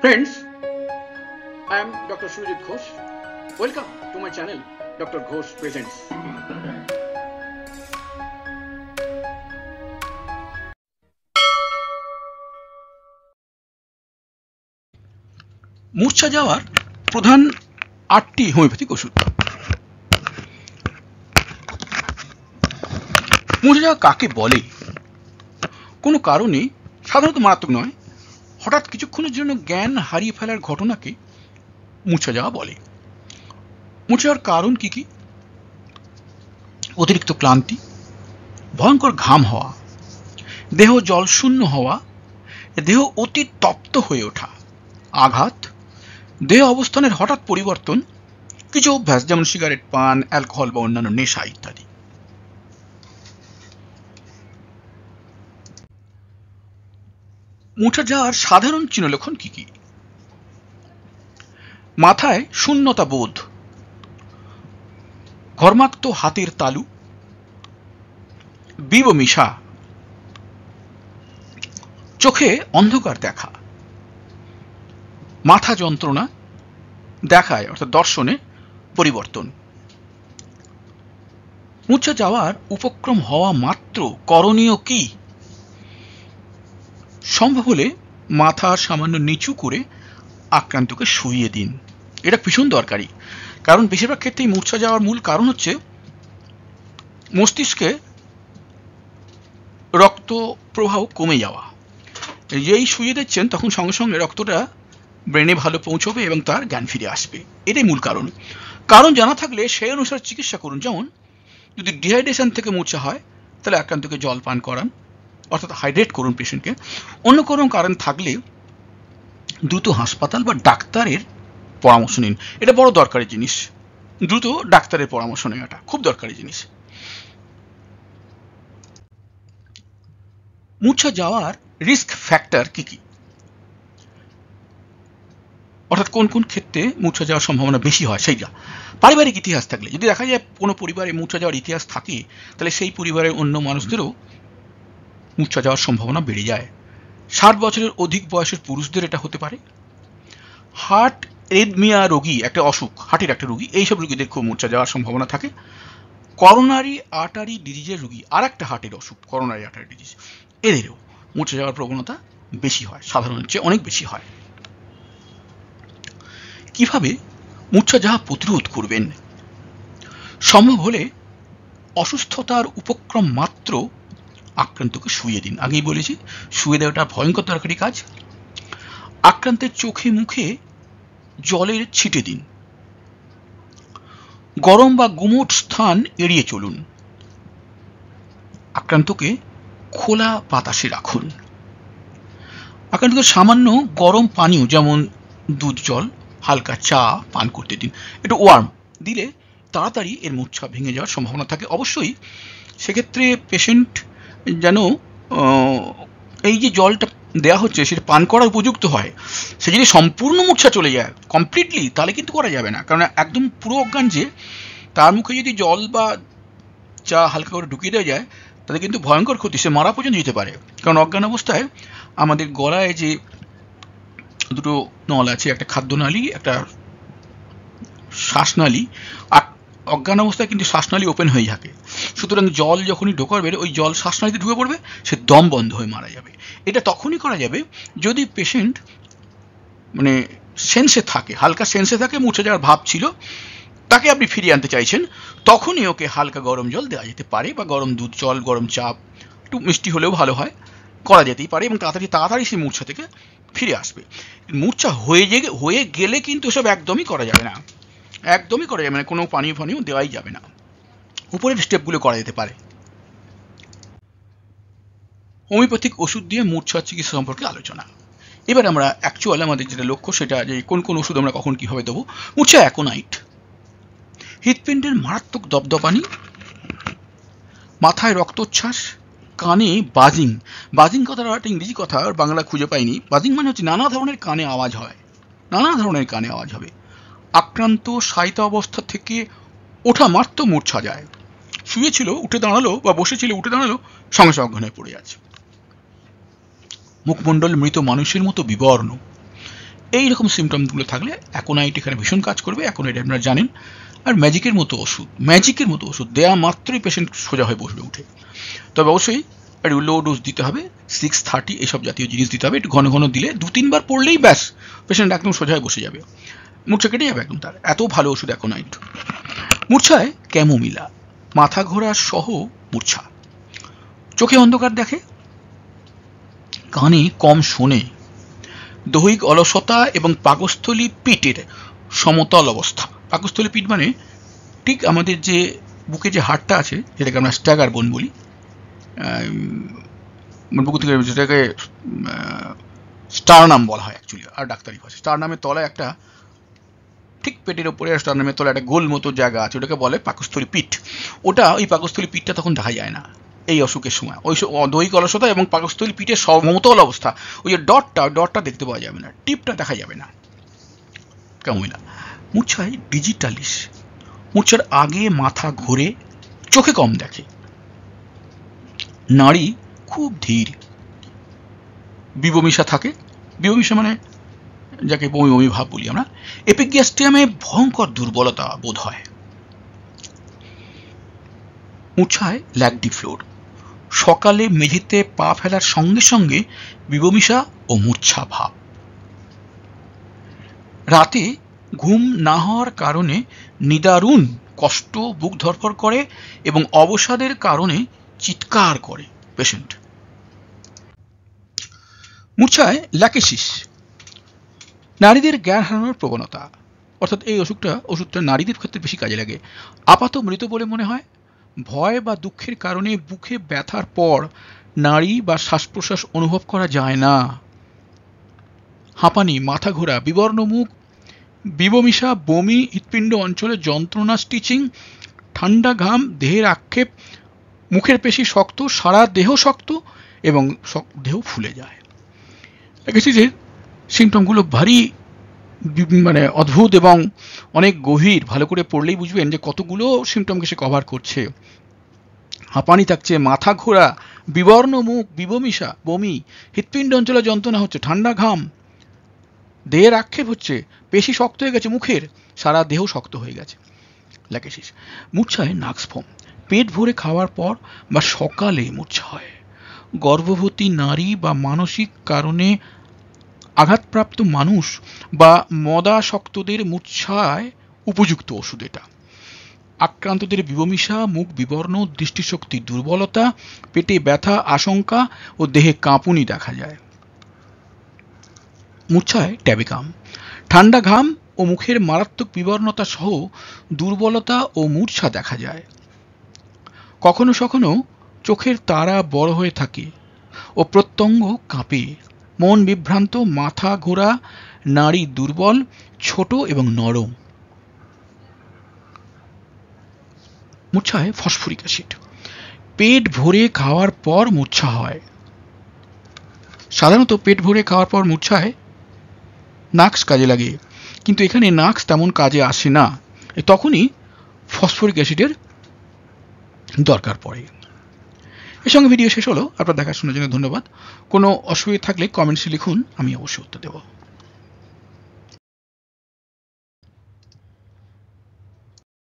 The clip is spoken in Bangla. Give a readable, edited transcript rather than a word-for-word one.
Friends, I am Dr. Surajit Ghosh. Welcome to my channel, Dr. Ghosh Presents. মূর্ছা যাওয়ার প্রধান 8টি হোমিওপ্যাথিক ওষুধ। মূর্ছা যাওয়া কাকে বলে? কোনো কারণে সাধারণত মারাত্মক নয়, হঠাৎ কিছুক্ষণের জন্য জ্ঞান হারিয়ে ফেলার ঘটনাকে মূর্ছা যাওয়া বলে। মূর্ছা যাওয়ার কারণ কি কি? অতিরিক্ত ক্লান্তি, ভয়ঙ্কর ঘাম হওয়া, দেহ জলশূন্য হওয়া, দেহ অতি তপ্ত হয়ে ওঠা, আঘাত, দেহ অবস্থানের হঠাৎ পরিবর্তন, কিছু অভ্যাস যেমন সিগারেট পান, অ্যালকোহল বা অন্যান্য নেশা ইত্যাদি। মূর্ছা যাওয়ার সাধারণ চিহ্নলক্ষণ কি কি? মাথায় শূন্যতা বোধ, ঘর্মাক্ত হাতের তালু, বিবমিশা, চোখে অন্ধকার দেখা, মাথা যন্ত্রণা দেখায় অর্থাৎ দর্শনে পরিবর্তন। মূর্ছা যাওয়ার উপক্রম হওয়া মাত্র করণীয় কি? সম্ভব হলে মাথা সামান্য নিচু করে আক্রান্তকে শুইয়ে দিন। এটা ভীষণ দরকারি, কারণ বেশিরভাগ ক্ষেত্রেই মূর্ছা যাওয়ার মূল কারণ হচ্ছে মস্তিষ্কে রক্ত প্রবাহ কমে যাওয়া। যেই শুইয়ে দিচ্ছেন তখন সঙ্গে সঙ্গে রক্তটা ব্রেনে ভালো পৌঁছবে এবং তার জ্ঞান ফিরে আসবে। এটাই মূল কারণ। কারণ জানা থাকলে সেই অনুসারে চিকিৎসা করুন। যেমন যদি ডিহাইড্রেশন থেকে মূর্ছা হয় তাহলে আক্রান্তকে জল পান করান, অর্থাৎ হাইড্রেট করুন পেশেন্টকে। অন্য কোনো কারণ থাকলে দ্রুত হাসপাতাল বা ডাক্তারের পরামর্শ নিন। এটা বড় দরকারি জিনিস, দ্রুত ডাক্তারের পরামর্শ নেওয়াটা খুব দরকারি জিনিস। মূর্ছা যাওয়ার রিস্ক ফ্যাক্টর কি কি, অর্থাৎ কোন কোন ক্ষেত্রে মূর্ছা যাওয়ার সম্ভাবনা বেশি হয় সেইটা। পারিবারিক ইতিহাস থাকলে, যদি দেখা যায় কোনো পরিবারে মূর্ছা যাওয়ার ইতিহাস থাকে তাহলে সেই পরিবারের অন্য মানুষদেরও মূর্ছা যাওয়ার সম্ভাবনা বেড়ে যায়। 60 বছরের অধিক বয়সের পুরুষদের এটা হতে পারে। হার্ট এরিথমিয়া রোগী, একটা অসুখ, হার্টের একটা রোগী, এইসব রোগীদের খুব মূর্ছা যাওয়ার সম্ভাবনা থাকে। করোনারি আর্টারি ডিজিজের রোগী, আর একটা হার্টের অসুখ করোনারি আর্টারি ডিজিজ, এদেরও মূর্ছা যাওয়ার প্রবণতা বেশি হয়, সাধারণের চেয়ে অনেক বেশি হয়। কিভাবে মূর্ছা যাওয়া প্রতিরোধ করবেন? সম্ভব হলে অসুস্থতার উপক্রম মাত্র আক্রান্তকে শুইয়ে দিন। আগেই বলেছি, শুয়ে দেওয়াটা ভয়ঙ্কর দরকারি কাজ। আক্রান্তের চোখে মুখে জলের ছিটে দিন। গরম বা গুমোট স্থান এড়িয়ে চলুন। আক্রান্তকে খোলা বাতাসে রাখুন। আক্রান্তকে সামান্য গরম পানীয় যেমন দুধ জল, হালকা চা পান করতে দিন। একটু ওয়ার্ম দিলে তাড়াতাড়ি এর মূর্ছা ভেঙে যাওয়ার সম্ভাবনা থাকে। অবশ্যই সেক্ষেত্রে পেশেন্ট যেন এই যে জলটা দেওয়া হচ্ছে সেটা পান করার উপযুক্ত হয়। সে যদি সম্পূর্ণ মূর্ছা চলে যায় কমপ্লিটলি, তাহলে কিন্তু করা যাবে না। কারণ একদম পুরো অজ্ঞান যে, তার মুখে যদি জল বা চা হালকা করে ঢুকিয়ে দেওয়া যায় তাতে কিন্তু ভয়ঙ্কর ক্ষতি, সে মারা পর্যন্ত যেতে পারে। কারণ অজ্ঞান অবস্থায় আমাদের গলায় যে দুটো নল আছে, একটা খাদ্যনালী, একটা শ্বাসনালী, আর অজ্ঞান অবস্থায় কিন্তু শ্বাসনালী ওপেন হয়ে থাকে। সুতরাং জল যখনই ঢোকাবে ওই জল শ্বাসনালীতে ঢুকে পড়বে, সে দম বন্ধ হয়ে মারা যাবে। এটা তখনই করা যাবে যদি পেশেন্ট মানে সেন্সে থাকে, হালকা সেন্সে থাকে, মূর্ছা যাওয়ার ভাব ছিল, তাকে আপনি ফিরিয়ে আনতে চাইছেন, তখনই ওকে হালকা গরম জল দেওয়া যেতে পারে, বা গরম দুধ জল, গরম চা, একটু মিষ্টি হলেও ভালো হয়, করা যেতেই পারে এবং তাড়াতাড়ি সেই মূর্ছা থেকে ফিরে আসবে। মূর্ছা হয়ে গেলে কিন্তু সব একদমই করা যাবে না, একদমই করা যাবে না, কোনো পানীয় ফানীয় দেওয়াই যাবে না। উপরের স্টেপগুলো করা যেতে পারে। হোমিওপ্যাথিক ওষুধ দিয়ে মূর্ছা চিকিৎসা সম্পর্কে আলোচনা। এবার আমরা অ্যাকচুয়ালি আমাদের যেটা লক্ষ্য সেটা যে কোন কোন ওষুধ আমরা কখন কীভাবে দেবো। মূর্ছা অ্যাকোনাইট, হৃৎপিণ্ডের মারাত্মক দপদপানি, মাথায় রক্তচ্ছ্বাস, কানে বাজিং। বাজিং কথাটা একটা ইংরেজি কথা, আর বাংলা খুঁজে পাইনি। বাজিং মানে হচ্ছে নানা ধরনের কানে আওয়াজ হয়, নানা ধরনের কানে আওয়াজ হবে। আক্রান্ত শায়িত অবস্থা থেকে ওঠা মাত্র মূর্ছা যায়। শুয়েছিল উঠে দাঁড়ালো বা বসেছিল উঠে দাঁড়ালো, সঙ্গে সঙ্গে অজ্ঞান হয়ে পড়ে যাচ্ছে। মুখমণ্ডল মৃত মানুষের মতো বিবর্ণ, এইরকম সিমটমগুলো থাকলে অ্যাকোনাইট এখানে ভীষণ কাজ করবে। অ্যাকোনাইট আপনারা জানেন। আর ম্যাজিকের মতো ওষুধ দেয়া মাত্রই পেশেন্ট সোজা হয়ে বসবে উঠে। তবে অবশ্যই একটু লো ডোজ দিতে হবে, 630 এইসব জাতীয় জিনিস দিতে হবে। একটু ঘন ঘন দিলে 2-3 বার পড়লেই ব্যাস পেশেন্ট একদম সোজা হয়ে বসে যাবে, মূর্ছা কেটে যাবে একদম তার। এত ভালো ওষুধ অ্যাকোনাইট। মূর্ছায় ক্যামোমিলা, মাথা ঘোরা সহ মূর্ছা, চোখে অন্ধকার দেখে, কানে কম শোনে, দৈহিক অলসতা এবং পাকস্থলী পিঠের সমতল অবস্থা। পাকস্থলী পিঠ মানে ঠিক আমাদের যে বুকে যে হাড়টা আছে যেটাকে আমরা স্ট্যাগার বোন বলি, বুক থেকে যেটাকে স্টারনাম বলা হয় অ্যাকচুয়ালি, আর ডাক্তারি ভাষা স্টারনামের তলায় একটা, ঠিক পেটের ওপরে স্টারনামের তলায় একটা গোল মতো জায়গা আছে, ওটাকে বলে পাকস্থলী পিঠ। ওই পাকস্থলী পিঠটা তখন দেখা যায় না এই অসুখের সময়। ওই দৈহিক অলসতা এবং পাকস্থলী পিঠের সমতল অবস্থা, ওই যে ডটটা দেখতে পাওয়া যাবে না, টিপটা দেখা যাবে না। ক্যামোমিলা। মূর্ছায় ডিজিটালিস, মূর্ছার আগে মাথা ঘোরে, চোখে কম দেখে, নাড়ি খুব ধীর, বিবমিশা থাকে। বিবমিশা মানে যাকে বমি বমি ভাব বলি আমরা। এপিগ্যাস্ট্রিয়ামে ভয়ঙ্কর দুর্বলতা বোধ হয়। মূর্ছায় ল্যাগডি ফ্লোর, সকালে মেঝেতে পা ফেলার সঙ্গে সঙ্গে বিবমিশা ও মূর্ছা ভাব। রাতে ঘুম না হওয়ার কারণে নিদারুণ কষ্ট, বুক ধরফর করে এবং অবসাদের কারণে চিৎকার করে পেশেন্ট। মূর্ছায় ল্যাকেসিস, নারীদের জ্ঞান হারানোর প্রবণতা, অর্থাৎ এই ওষুধটা নারীদের ক্ষেত্রে বেশি কাজে লাগে। আপাত মৃত বলে মনে হয়, ভয় বা দুঃখের কারণে বুকে ব্যথার পর নাড়ি বা শ্বাস প্রশ্বাস অনুভব করা যায় না, হাঁপানি, মাথা ঘোরা, বিবর্ণ মুখ, বিবমিশা, বমি, হৃৎপিণ্ড অঞ্চলে যন্ত্রণা, স্টিচিং, ঠান্ডা ঘাম, দেহের আক্ষেপ, মুখের পেশি শক্ত, সারা দেহ শক্ত এবং দেহ ফুলে যায়। ল্যাকেসিসের সিমটমগুলো ভারী মানে অদ্ভুত এবং অনেক গভীর, ভালো করে পড়লেই বুঝবেন যে কতগুলো সিমটমকে সে কভার করছে। হাঁপানি থাকছে, মাথা ঘোরা, বিবর্ণ মুখ, বিবমিশা, বমি, হৃৎপিণ্ড অঞ্চলে যন্ত্রণা হচ্ছে, ঠান্ডা ঘাম, দেহের আক্ষেপ হচ্ছে, পেশি শক্ত হয়ে গেছে মুখের, সারা দেহ শক্ত হয়ে গেছে। ল্যাকেসিস। মূর্ছায় নাক্সফোম, পেট ভরে খাওয়ার পর বা সকালে মূর্ছা হয়। গর্ভবতী নারী বা মানসিক কারণে আঘাতপ্রাপ্ত মানুষ বা মদাসক্তদের মূর্ছায় উপযুক্ত ওষুধ এটা। আক্রান্তদের বিবমিশা, মুখ বিবর্ণ, দৃষ্টিশক্তি দুর্বলতা, পেটে ব্যথা, আশঙ্কা ও দেহে কাঁপুনি দেখা যায়। মূর্ছায় ট্যাবিকাম, ঠান্ডা ঘাম ও মুখের মারাত্মক বিবর্ণতা সহ দুর্বলতা ও মূর্ছা দেখা যায়। কখনো কখনো চোখের তারা বড় হয়ে থাকে ও প্রত্যঙ্গ কাঁপে, মন বিভ্রান্ত, মাথা ঘোরা, নাড়ি দুর্বল, ছোট এবং নরম। মূর্ছায় ফসফরিক অ্যাসিড, পেট ভরে খাওয়ার পর মূর্ছা হয়। সাধারণত পেট ভরে খাওয়ার পর মূর্ছায় নাক্স কাজে লাগে, কিন্তু এখানে নাক্স তেমন কাজে আসে না, তখনই ফসফরিক অ্যাসিডের দরকার পড়ে। এর সঙ্গে ভিডিও শেষ হলো। আপনার দেখাশোনার জন্য ধন্যবাদ। কোনো অসুবিধা থাকলে কমেন্টসে লিখুন, আমি অবশ্যই উত্তর দেব।